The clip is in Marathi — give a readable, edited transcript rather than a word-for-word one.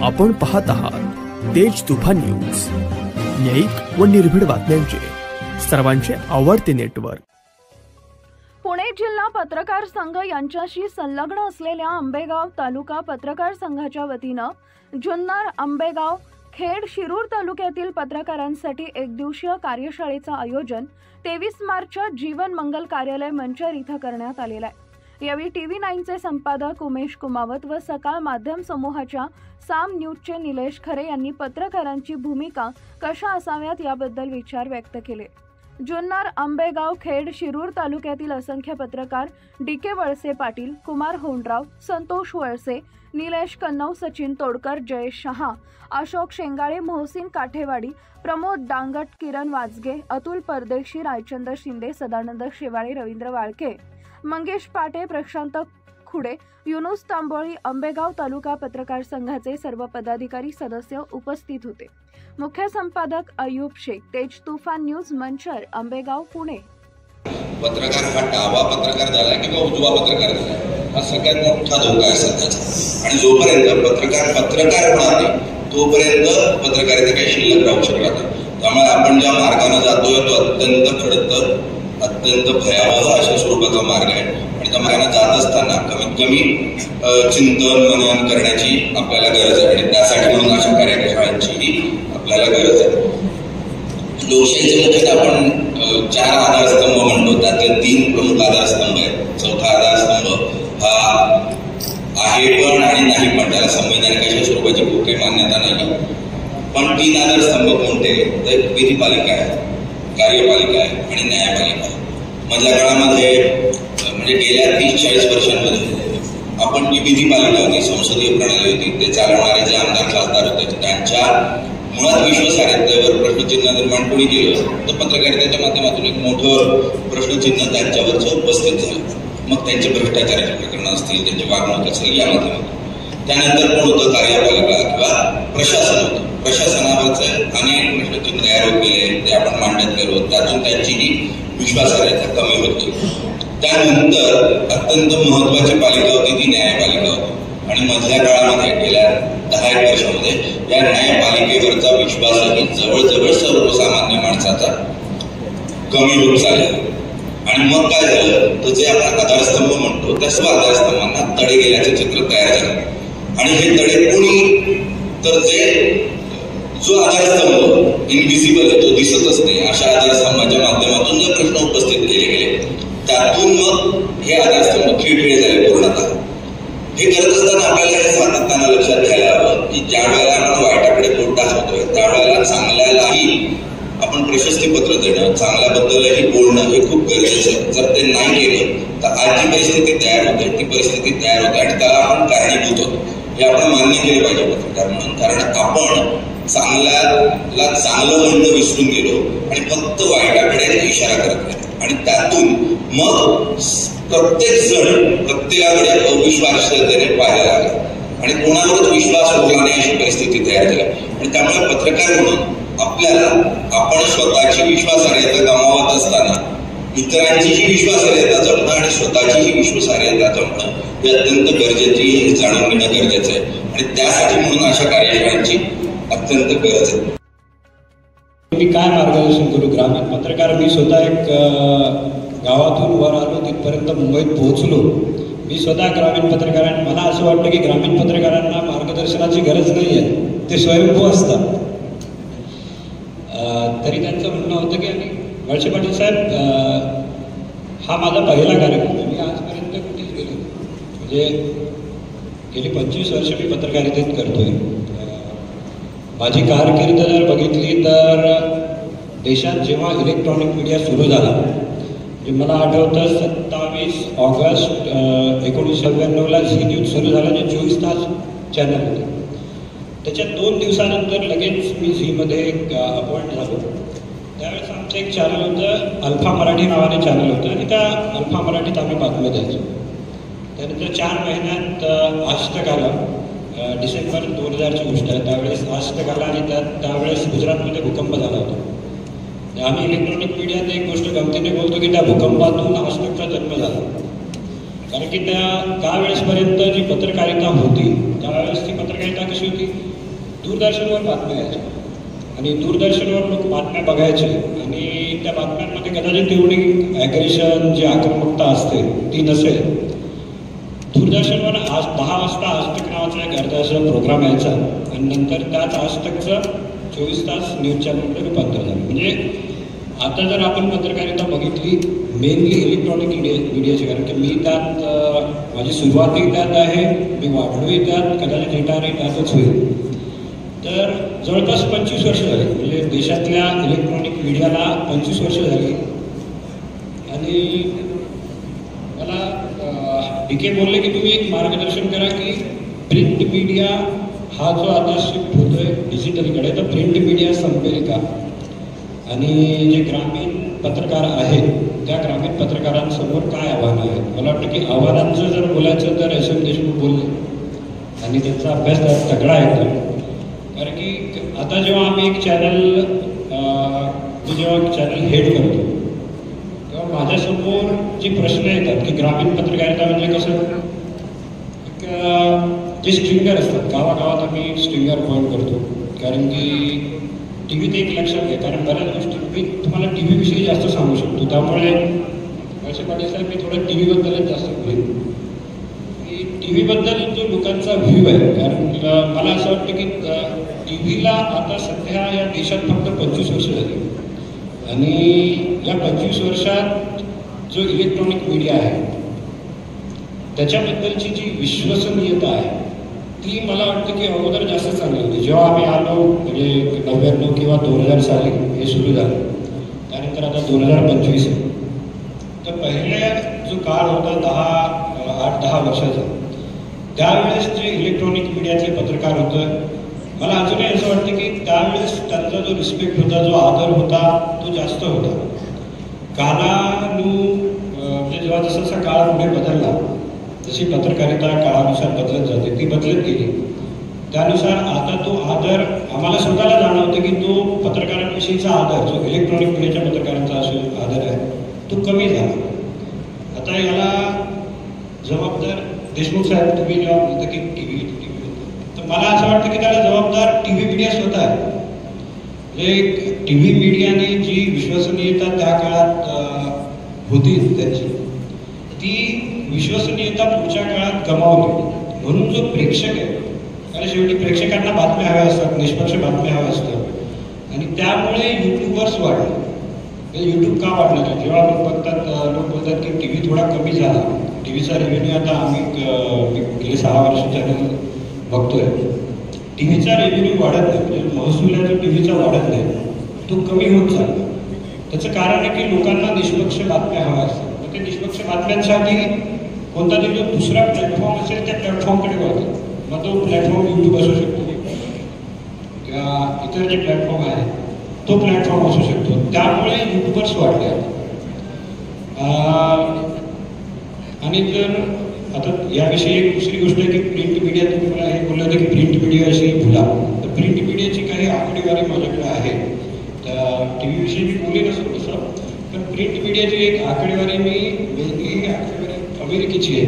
आपण पाहत आहात तेज तुफान न्यूज, न्यायिक व निर्भीड बातम्यांचे सर्वांचे आवडते नेटवर्क। पुणे जिल्हा पत्रकार संघ यांच्याशी संलग्न असलेल्या आंबेगाव तालुका पत्रकार संघाच्या वतीनं जुन्नर, आंबेगाव, खेड, शिरूर तालुक्यातील पत्रकारांसाठी एक दिवसीय कार्यशाळेचं आयोजन 23 मार्चच्या जीवन मंगल कार्यालय मंचर इथं करण्यात आलेलं आहे। यावेळी TV9चे संपादक उमेश कुमावत व सकाळ माध्यम समूहाच्या साम न्यूजचे निलेश खरे यांनी पत्रकारांची भूमिका कशा असाव्यात याबद्दल विचार व्यक्त केले। जुन्नर, आंबेगाव, खेड, शिरूर तालुक्यातील असंख्य पत्रकार DK वळसे पाटील, कुमार होंडराव, संतोष वळसे, निलेश कन्नव, सचिन तोडकर, जयेश शहा, अशोक शेंगाळे, मोहसिन काठेवाडी, प्रमोद डांगट, किरण वाजगे, अतुल परदेशी, रायचंद्र शिंदे, सदानंद शेवाळे, रवींद्र वाळके, मंगेश पाटे, प्रशांत खुडे, युनुस तांबोळी, आंबेगाव तालुका पत्रकार संघाचे सर्व पदाधिकारी सदस्य उपस्थित होते। मुख्य संपादक अयूब शेख, तेज तुफान न्यूज, मंचर, आंबेगाव, पुणे। पत्रकार हा डावा पत्रकार झाला किंवा उजवा पत्रकार झाला हा सगळ्यात मोठा धोका आहे सध्याचा। आणि जोपर्यंत पत्रकार होणार नाही तोपर्यंत पत्रकारिता काही शिल्लक राहू शकणार नाही। त्यामुळे आपण ज्या मार्गाने जातोय तो अत्यंत खडतर, अत्यंत भयावह अशा स्वरूपाचा मार्ग आहे। आणि त्या मार्गाने जात असताना कमीत कमी चिंतन मनन करण्याची आपल्याला गरज आहे आणि त्यासाठी म्हणून अशा कार्यशाळांचीही आपल्याला गरज आहे। लोकशाहीचे मुख्यतः आपण 4 आधारस्तंभ म्हणतो, त्यातले 3 प्रमुख आधारस्तंभ आहेत। चौथा आधारस्तंभ हा आहे पण आणि नाही पण, त्याला संवैधानिक अशा स्वरूपाची कुठे मान्यता नाही। पण 3 आधारस्तंभ कोणते तर विधिपालिका आहे, कार्यपालिका आहे आणि न्यायपालिका आहे। मधल्या काळामध्ये म्हणजे गेल्या 30-40 वर्षांमध्ये आपण जी विधिपालिका होती, संसदीय प्रणाली होती, ते चालवणारे जे आमदार खासदार होते त्यांच्या मुळात विश्वासार्हतेवर प्रश्नचिन्ह निर्माण कोणी केलं तर पत्रकारितेच्या माध्यमातून एक मोठं प्रश्नचिन्ह त्यांच्यावरचं उपस्थित झालं। मग त्यांचे भ्रष्टाचाराची प्रकरणं असतील, त्यांची वागणूक असेल या माध्यमातून। त्यानंतर कोण होतं, कार्यपालिका किंवा प्रशासन होतं। प्रशासनावरचे अनेक प्रश्नचिन्ह तयार होत गेले, ते आपण मांडत गेलो, त्यातून त्यांचीही विश्वासार्हता कमी होती। त्यानंतर अत्यंत महत्वाची पालिका होती ती न्यायपालिका होती। आणि मधल्या काळामध्ये गेल्या 10 वर्षामध्ये या न्यायपालिकेवरचा विश्वासही जवळजवळ सर्वसामान्य माणसाचा कमी होत चालला। आणि मग काय झालं तर जे आपण आधारस्तंभ म्हणतो त्या सर्व आधारस्तंभांना तडे गेल्याचे चित्र तयार झाले। आणि हे तडे कोणी तर जो आधारस्तंभ इनव्हिजिबल आहे, तो दिसतच नाही, अशा आधारस्तंभाच्या माध्यमातून जे प्रश्न उपस्थित केले गेले त्यातून मग हे आधारस्तंभ खिळखिळे झाले पूर्णतः। हे करत असताना आपल्याला हे सातत्यानं लक्षात घ्यायला हवं की ज्या वेळेला आपण वाईटाकडे बोट दाखवतोय त्यावेळेला चांगल्यालाही आपण प्रशस्तीपत्र देणं, चांगल्याबद्दलही बोलणं हे खूप गरजेचं आहे। जर ते नाही केलं तर आज जी परिस्थिती तयार होते ती परिस्थिती तयार होते आणि त्याला आपण कारणीभूत होतो, हे आपण मान्य केलं पाहिजे पत्रकार म्हणून। कारण आपण चांगल्याला चांगलं म्हणणं विसरून गेलो आणि फक्त वाईटाकडे इशारा करत गेलो आणि त्यातून मग प्रत्येक जण प्रत्येकाकडे अविश्वासतेने पाहायला लागला आणि कोणावरच विश्वास उरला नाही अशी परिस्थिती तयार झाली। आणि त्यामुळे पत्रकार म्हणून आपल्याला आपण स्वतःची विश्वासार्हता गमावत असताना इतरांचीही विश्वासार्हता जपणं आणि स्वतःचीही विश्वासार्हता जपणं हे अत्यंत गरजेची, हे जाणून घेणं गरजेचं आहे। आणि त्यासाठी म्हणून अशा कार्यशाळांची अत्यंत गरज आहे। मी काय मार्गदर्शन करू ग्रामीण पत्रकार? मी स्वतः एक गावातून वर आलो, तिथपर्यंत मुंबईत पोहोचलो। मी स्वतः ग्रामीण पत्रकारांना, मला असं वाटतं की ग्रामीण पत्रकारांना मार्गदर्शनाची गरज नाही आहे, ते स्वयंभू असतात। तरी त्यांचं म्हणणं होतं की वळसे पाटील साहेब, हा माझा पहिला कार्यक्रम आहे, मी आजपर्यंत कुठेच गेलो म्हणजे गेली 25 वर्ष मी पत्रकारितेत करतोय। माझी कारकीर्द जर बघितली तर देशात जेव्हा इलेक्ट्रॉनिक मीडिया सुरू झाला, म्हणजे मला आठवतं 27 ऑगस्ट 1999ला झी न्यूज सुरू झाला, जे 24 तास चॅनल होते। त्याच्या 2 दिवसानंतर लगेच मी झीमध्ये अपॉइंट झालो। त्यावेळेस आमचं एक चॅनल होतं, अल्फा मराठी नावाने चॅनल होतं आणि त्या अल्फा मराठीत आम्ही बातम्या द्यायचो। त्यानंतर 4 महिन्यात आजतक आलं, डिसेंबर 2000ची गोष्ट आहे। त्यावेळेस आजतक आला आणि त्यावेळेस गुजरातमध्ये भूकंप झाला होता। आम्ही इलेक्ट्रॉनिक मीडियात एक गोष्ट गमतीने बोलतो की त्या भूकंपातून आजतकचा जन्म झाला, कारण की त्यावेळेसपर्यंत जी पत्रकारिता होती त्यावेळेस ती पत्रकारिता कशी होती, दूरदर्शनवर बातम्या यायच्या आणि दूरदर्शनवर लोक बातम्या बघायचे आणि त्या बातम्यांमध्ये कदाचित तेवढी ॲग्रेशन जी आक्रमकता असते ती नसेल. दूरदर्शनवर आज 10 वाजता आजतक नावाचा एक अर्धाचा प्रोग्राम यायचा आणि नंतर त्याच आजतकचं 24 तास न्यूज चॅनलमध्ये रूपांतर झालं. म्हणजे आता जर आपण पत्रकारिता बघितली मेनली इलेक्ट्रॉनिक मीडियाची, कारण की मी त्यात माझी सुरुवातही त्यात आहे, मी वाढलोही त्यात, कदाचित रिटायरही त्यातच होईल. तर जवळपास 25 वर्ष झाली, म्हणजे देशातल्या इलेक्ट्रॉनिक मीडियाला 25 वर्ष झाली. आणि मला DK बोलले की तुम्ही एक मार्गदर्शन करा की प्रिंट मीडिया हा जो आता शिफ्ट होतोय डिजिटलकडे, तर प्रिंट मीडिया संपेल का, आणि जे ग्रामीण पत्रकार आहेत त्या ग्रामीण पत्रकारांसमोर काय आव्हानं आहेत. मला वाटतं की आव्हानांचं जर बोलायचं तर SM देशमुख बोलले आणि त्यांचा अभ्यास त्यात तगडा आहे. कारण की आता जेव्हा आम्ही एक चॅनल हेड करतो तेव्हा माझ्यासमोर जे प्रश्न येतात की ग्रामीण पत्रकारिता म्हणजे कसं, जे स्ट्रिंगर असतात गावागावात आम्ही स्ट्रिंगर अपॉइंट करतो. कारण की टी व्हीत एक लक्षात घ्या, कारण बऱ्याच गोष्टी मी तुम्हाला टी व्हीविषयी जास्त सांगू शकतो, त्यामुळे वळसे पाटील साहेब मी थोडं टी व्हीबद्दलच जास्त बोलेन. की टी व्हीबद्दल जो लोकांचा व्ह्यू आहे, कारण मला असं वाटतं की टी व्हीला आता सध्या या देशात फक्त 25 वर्ष झाली आणि या 25 वर्षात जो इलेक्ट्रॉनिक मीडिया आहे त्याच्याबद्दलची जी विश्वसनीयता आहे ती मला वाटतं की अगोदर जास्त चांगली होती. जेव्हा आम्ही आलो म्हणजे 99 किंवा 2000 साली हे सुरू झालं, त्यानंतर आता 2025 आहे, तर पहिला जो काळ होता 8-10 वर्षाचा, त्यावेळेस जे इलेक्ट्रॉनिक मीडियाचे पत्रकार होतं, मला अजूनही असं वाटतं की त्यावेळेस त्यांचा जो रिस्पेक्ट होता, जो आदर होता तो जास्त होता. म्हणजे जेव्हा जसा जसा काळ पुढे बदलला जशी पत्रकारिता काळानुसार बदलत जाते ती बदलत गेली, त्यानुसार आता तो आदर आम्हाला स्वतःला जाणवतं की तो पत्रकारांविषयीचा आदर जो इलेक्ट्रॉनिक मीडियाच्या पत्रकारांचा आदर आहे तो कमी झाला. आता याला जबाबदार देशमुख साहेब तुम्ही जेव्हा बोलता की टी व्ही तर मला असं वाटतं की त्याला जबाबदार टी व्ही मीडिया स्वतः आहे. म्हणजे टी व्ही मीडियाने जी विश्वसनीयता त्या काळात होती त्याची ती विश्वसनीयता पुढच्या काळात गमावली. म्हणून जो प्रेक्षक आहे, कारण शेवटी प्रेक्षकांना बातम्या हव्या असतात, निष्पक्ष बातम्या हव्या असतात आणि त्यामुळे यूट्यूबर्स वाढले. यूट्यूब का वाढलं तर जेव्हा लोक बोलतात की टी व्ही थोडा कमी झाला, टी व्हीचा रेव्हेन्यू आता आम्ही गेले 6 वर्ष चॅनल बघतोय, टी व्हीचा रेव्हेन्यू वाढत नाही, म्हणजे महसूल जो टी व्हीचा वाढत नाही तो कमी होत चालला. त्याचं कारण आहे की लोकांना निष्पक्ष बातम्या हव्या असतात. मग ते निष्पक्ष बातम्यांसाठी कोणता तरी जो दुसरा प्लॅटफॉर्म असेल त्या प्लॅटफॉर्मकडे वळतात. मग तो प्लॅटफॉर्म यूट्यूब असू शकतो किंवा इतर जे प्लॅटफॉर्म आहे तो प्लॅटफॉर्म असू शकतो. त्यामुळे यूट्यूबर्स वाढले. आणि जर आता याविषयी एक दुसरी गोष्ट आहे की प्रिंट मीडिया, तुम्ही मला हे बोललं होतं की प्रिंट मीडियाविषयी भुला, तर प्रिंट मीडियाची काही आकडेवारी माझ्याकडे आहे. तर टी व्हीविषयी मी बोलेन असं तसं, पण प्रिंट मीडियाची एक आकडेवारी मी वेगळी आकडेवारी अमेरिकेची आहे